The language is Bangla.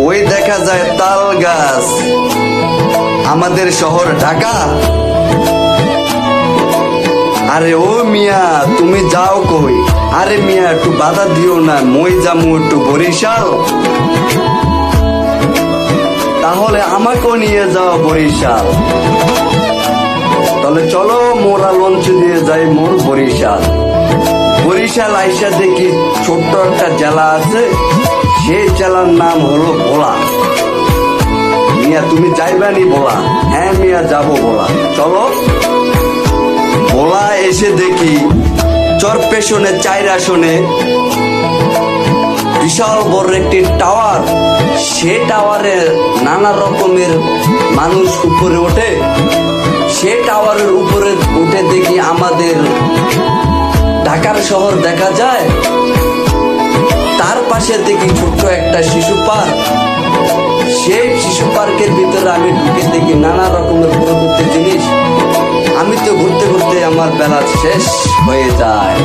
ওই দেখা যায় তাল গাছ। আমাদের শহর ঢাকা। আরে ও মিয়া, তুমি যাও কই? আরে মিয়া, একটু বাধা দিও না, মই যামু একটু বরিশাল। তাহলে আমাকেও নিয়ে যাও বরিশাল। তাহলে চলো, মোরা লঞ্চ দিয়ে যাই মোর বরিশাল। বরিশাল আইসা দেখি ছোট্ট একটা জেলা আছে, সেই জেলার নাম হলো ভোলা। মিয়া, তুমি যাইবানি ভোলা? হ্যাঁ মিয়া, যাবো ভোলা। চলো। ভোলা এসে দেখি চরপেশনে 4 আসনে বিশাল বড় একটি টাওয়ার। সে টাওয়ারে নানা রকমের মানুষ উপরে ওঠে। সে টাওয়ারের উপরে উঠে দেখি আমাদের ঢাকার শহর দেখা যায়। তার পাশে দেখি ছোট্ট একটা শিশু পার্ক। সেই শিশু পার্কের ভিতরে আমি ঢুকে দেখি নানা রকমের প্রযুক্তি জিনিস। আমি তো ঘুরতে ঘুরতে আমার বেলা শেষ হয়ে যায়।